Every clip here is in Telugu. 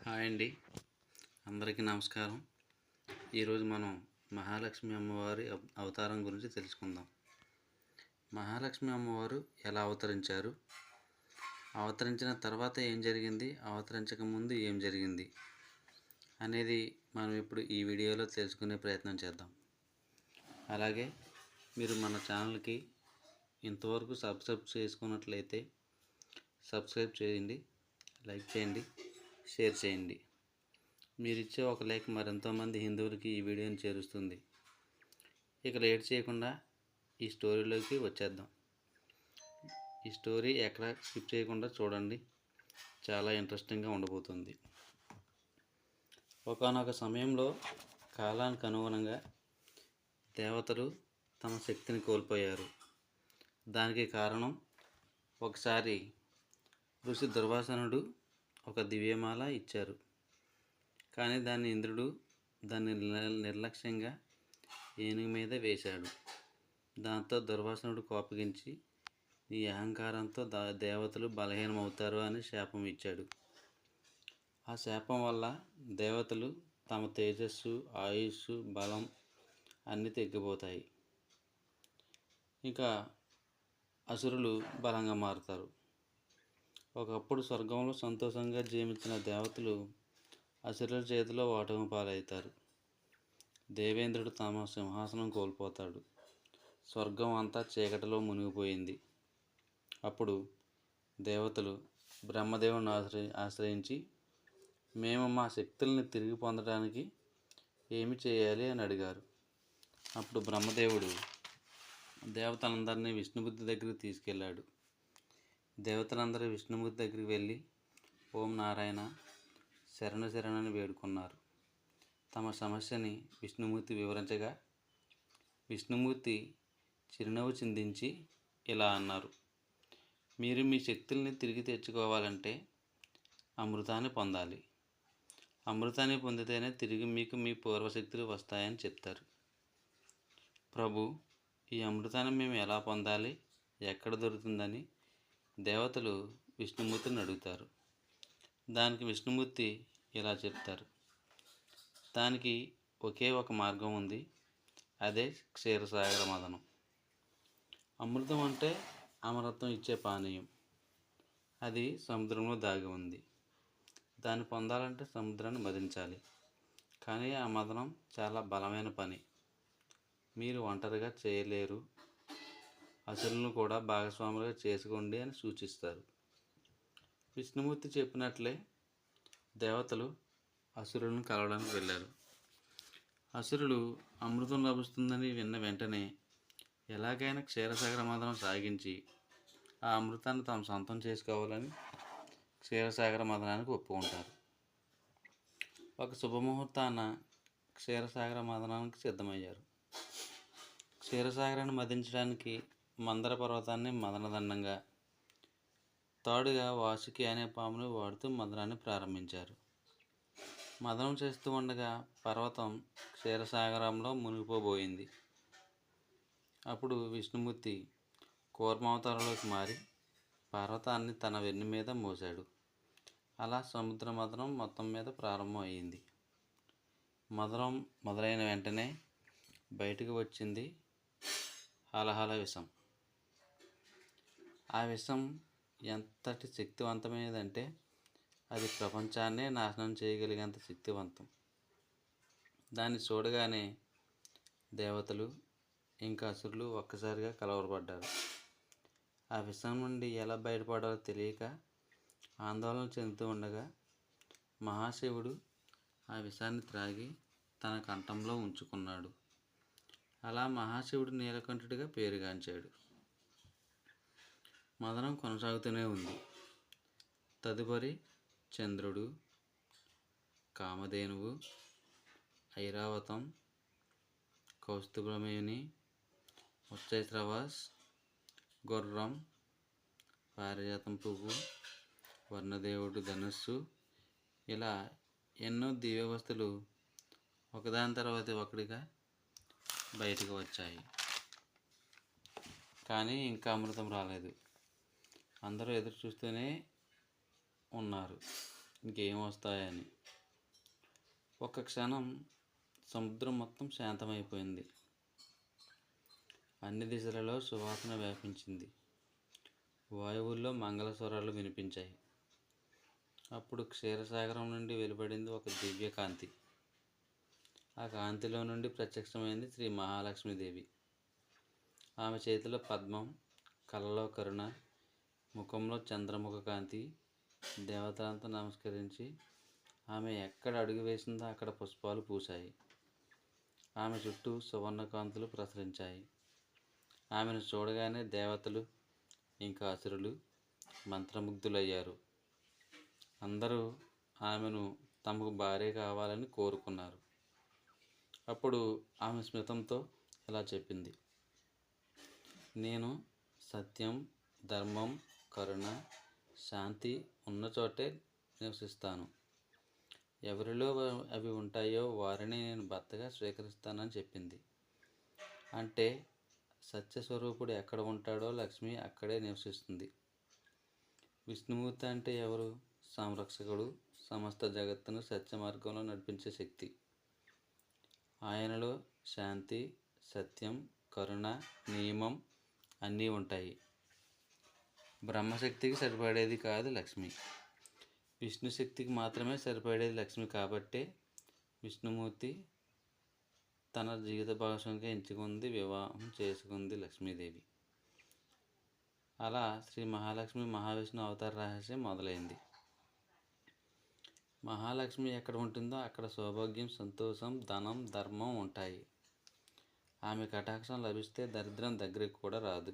హాయ్ అండి, అందరికీ నమస్కారం. ఈరోజు మనం మహాలక్ష్మి అమ్మవారి అవతారం గురించి తెలుసుకుందాం. మహాలక్ష్మి అమ్మవారు ఎలా అవతరించారు, అవతరించిన తర్వాత ఏం జరిగింది, అవతరించక ముందు ఏం జరిగింది అనేది మనం ఇప్పుడు ఈ వీడియోలో తెలుసుకునే ప్రయత్నం చేద్దాం. అలాగే మీరు మన ఛానల్కి ఇంతవరకు సబ్స్క్రైబ్ చేసుకున్నట్లయితే సబ్స్క్రైబ్ చేయండి, లైక్ చేయండి, షేర్ చేయండి. మీరిచ్చే ఒక లైక్ మరెంతోమంది హిందువులకి ఈ వీడియోని చేరుస్తుంది. ఇక లేట్ చేయకుండా ఈ స్టోరీలోకి వచ్చేద్దాం. ఈ స్టోరీ ఎక్కడ స్కిప్ చేయకుండా చూడండి, చాలా ఇంట్రెస్టింగ్గా ఉండబోతుంది. ఒకానొక సమయంలో కాలానికి అనుగుణంగా దేవతలు తమ శక్తిని కోల్పోయారు. దానికి కారణం, ఒకసారి ఋషి దుర్వాసనుడు ఒక దివ్యమాల ఇచ్చారు. కానీ దాన్ని ఇంద్రుడు దాన్ని నిర్లక్ష్యంగా ఏనుగు మీద వేశాడు. దాంతో దుర్వాసనుడు కోపగించి, ఈ అహంకారంతో దేవతలు బలహీనమవుతారు అని శాపం ఇచ్చాడు. ఆ శాపం వల్ల దేవతలు తమ తేజస్సు, ఆయుస్సు, బలం అన్నీ తగ్గిపోతాయి. ఇక అసురులు బలంగా మారుతారు. ఒకప్పుడు స్వర్గంలో సంతోషంగా జీవించిన దేవతలు అసురుల చేతిలో ఓటమి పాలవుతారు. దేవేంద్రుడు తమ సింహాసనం కోల్పోతాడు. స్వర్గం అంతా చీకటిలో మునిగిపోయింది. అప్పుడు దేవతలు బ్రహ్మదేవుని ఆశ్రయించి, మేము మా శక్తుల్ని తిరిగి పొందడానికి ఏమి చేయాలి అని అడిగారు. అప్పుడు బ్రహ్మదేవుడు దేవతలందరినీ విష్ణుబుద్ధి దగ్గరికి తీసుకెళ్ళాడు. దేవతలందరూ విష్ణుమూర్తి దగ్గరికి వెళ్ళి, ఓం నారాయణ శరణు శరణని వేడుకున్నారు. తమ సమస్యని విష్ణుమూర్తి వివరించగా విష్ణుమూర్తి చిరునవ్వు చిందించి ఇలా అన్నారు, మీరు మీ శక్తుల్ని తిరిగి తెచ్చుకోవాలంటే అమృతాన్ని పొందాలి. అమృతాన్ని పొందితేనే తిరిగి మీకు మీ పూర్వశక్తులు వస్తాయని చెప్తారు. ప్రభు, ఈ అమృతాన్ని మేము ఎలా పొందాలి, ఎక్కడ దొరుకుతుందని దేవతలు విష్ణుమూర్తిని అడుగుతారు. దానికి విష్ణుమూర్తి ఇలా చెప్తారు, దానికి ఒకే ఒక మార్గం ఉంది, అదే క్షీరసాగర మదనం. అమృతం అంటే అమరత్వం ఇచ్చే పానీయం. అది సముద్రంలో దాగి ఉంది. దాన్ని పొందాలంటే సముద్రాన్ని మదించాలి. కానీ ఆ మదనం చాలా బలమైన పని. మీరు ఒంటరిగా చేయలేరు. అసురులను కూడా భాగస్వాములుగా చేసుకోండి అని సూచిస్తారు. విష్ణుమూర్తి చెప్పినట్లే దేవతలు అసురులను కలవడానికి వెళ్ళారు. అసురులు అమృతం లభిస్తుందని విన్న వెంటనే ఎలాగైనా క్షీరసాగర మదనం సాగించి ఆ అమృతాన్ని తాము సొంతం చేసుకోవాలని క్షీరసాగర మదనానికి ఒప్పుకుంటారు. ఒక శుభముహూర్తాన క్షీరసాగర మదనానికి సిద్ధమయ్యారు. క్షీరసాగరాన్ని మదించడానికి మందర పర్వతాన్ని మదనదండంగా, తాడుగా వాసుకి అనే పామును వాడుతూ మదనాన్ని ప్రారంభించారు. మదనం చేస్తూ ఉండగా పర్వతం క్షీరసాగరంలో మునిగిపోబోయింది. అప్పుడు విష్ణుమూర్తి కూర్మావతారంలోకి మారి పర్వతాన్ని తన వెన్ను మీద మోశాడు. అలా సముద్ర మదనం మొత్తం మీద ప్రారంభం అయ్యింది. మదనం మొదలైన వెంటనే బయటకు వచ్చింది హలహల విషం. ఆ విషం ఎంతటి శక్తివంతమైనదంటే అది ప్రపంచాన్నే నాశనం చేయగలిగేంత శక్తివంతం. దాన్ని చూడగానే దేవతలు ఇంకా అసురులు ఒక్కసారిగా కలవరపడ్డారు. ఆ విషం నుండి ఎలా బయటపడాలో తెలియక ఆందోళన చెందుతూ ఉండగా మహాశివుడు ఆ విషాన్ని త్రాగి తన కంఠంలో ఉంచుకున్నాడు. అలా మహాశివుడు నీలకంఠుడిగా పేరుగాంచాడు. మదనం కొనసాగుతూనే ఉంది. తదుపరి చంద్రుడు, కామధేనువు, ఐరావతం, కౌస్తుభమయుని, ఉచ్చైశ్రవాస్, గుర్రం, పారిజాతం పువ్వు, వర్ణదేవుడు ధనుస్సు, ఇలా ఎన్నో దివ్యవస్తులు ఒకదాని తర్వాత ఒకటిగా బయటకు వచ్చాయి. కానీ ఇంకా అమృతం రాలేదు. అందరూ ఎదురు చూస్తూనే ఉన్నారు. ఇంకేం వస్తాయని. ఒక్క క్షణం సముద్రం మొత్తం శాంతమైపోయింది. అన్ని దిశలలో సువాసన వ్యాపించింది. వాయువుల్లో మంగళస్వరాలు వినిపించాయి. అప్పుడు క్షీరసాగరం నుండి వెలువడింది ఒక దివ్య కాంతి. ఆ కాంతిలో నుండి ప్రత్యక్షమైంది శ్రీ మహాలక్ష్మీదేవి. ఆమె చేతిలో పద్మం, కళ్ళలో కరుణ, ముఖంలో చంద్రముఖ కాంతి. దేవతలంతా నమస్కరించి ఆమె ఎక్కడ అడుగు వేసిందో అక్కడ పుష్పాలు పూశాయి. ఆమె చుట్టూ సువర్ణకాంతులు ప్రసరించాయి. ఆమెను చూడగానే దేవతలు ఇంకా అసురులు మంత్రముగ్ధులయ్యారు. అందరూ ఆమెను తమకు భార్య కావాలని కోరుకున్నారు. అప్పుడు ఆమె స్మితంతో ఇలా చెప్పింది: నేను సత్యం, ధర్మం, కరుణ, శాంతి ఉన్న చోటే నివసిస్తాను. ఎవరిలో అవి ఉంటాయో వారిని నేను భర్తగా స్వీకరిస్తానని చెప్పింది. అంటే సత్యస్వరూపుడు ఎక్కడ ఉంటాడో లక్ష్మి అక్కడే నివసిస్తుంది. విష్ణుమూర్తి అంటే ఎవరు? సంరక్షకుడు, సమస్త జగత్తును సత్య మార్గంలో నడిపించే శక్తి. ఆయనలో శాంతి, సత్యం, కరుణ, నియమం అన్నీ ఉంటాయి. బ్రహ్మశక్తికి సరిపడేది కాదు లక్ష్మి. విష్ణు శక్తికి మాత్రమే సరిపడేది లక్ష్మి. కాబట్టే విష్ణుమూర్తి తన జీవిత భాగస్వామిగా ఎంచుకుంది, వివాహం చేసుకుంది లక్ష్మీదేవి. అలా శ్రీ మహాలక్ష్మి మహావిష్ణు అవతార రహస్యం మొదలైంది. మహాలక్ష్మి ఎక్కడ ఉంటుందో అక్కడ సౌభాగ్యం, సంతోషం, ధనం, ధర్మం ఉంటాయి. ఆమె కటాక్షం లభిస్తే దరిద్రం దగ్గరికి కూడా రాదు.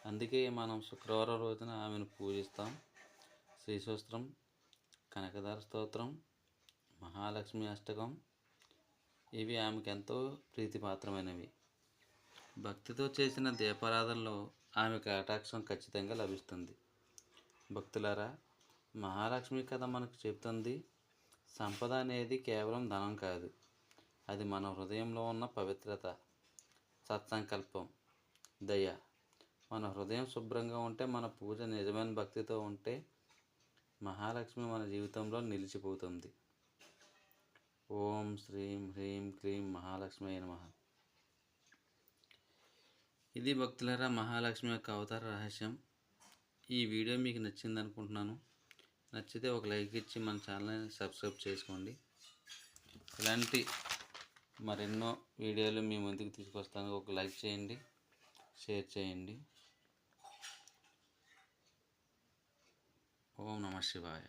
అందుకే మనం శుక్రవారం రోజున ఆమెను పూజిస్తాం. శ్రీసూత్రం, కనకదార స్తోత్రం, మహాలక్ష్మి అష్టకం ఇవి ఆమెకు ఎంతో ప్రీతిపాత్రమైనవి. భక్తితో చేసిన దీపారాధనలో ఆమె కటాక్షం ఖచ్చితంగా లభిస్తుంది. భక్తులారా, మహాలక్ష్మి కథ మనకు చెబుతుంది, సంపద అనేది కేవలం ధనం కాదు. అది మన హృదయంలో ఉన్న పవిత్రత, సత్సంకల్పం, దయ. మన హృదయం శుభ్రంగా ఉంటే, మన పూజ నిజమైన భక్తితో ఉంటే మహాలక్ష్మి మన జీవితంలో నిలిచిపోతుంది. ఓం శ్రీం హ్రీం క్లీం మహాలక్ష్మి నమః. ఇది భక్తులారా మహాలక్ష్మి యొక్క అవతార రహస్యం. ఈ వీడియో మీకు నచ్చింది అనుకుంటున్నాను. నచ్చితే ఒక లైక్ ఇచ్చి మన ఛానల్ని సబ్స్క్రైబ్ చేసుకోండి. ఇలాంటి మరెన్నో వీడియోలు మీ ముందుకు తీసుకొస్తాను. ఒక లైక్ చేయండి, షేర్ చేయండి. ఓం నమః శివాయ.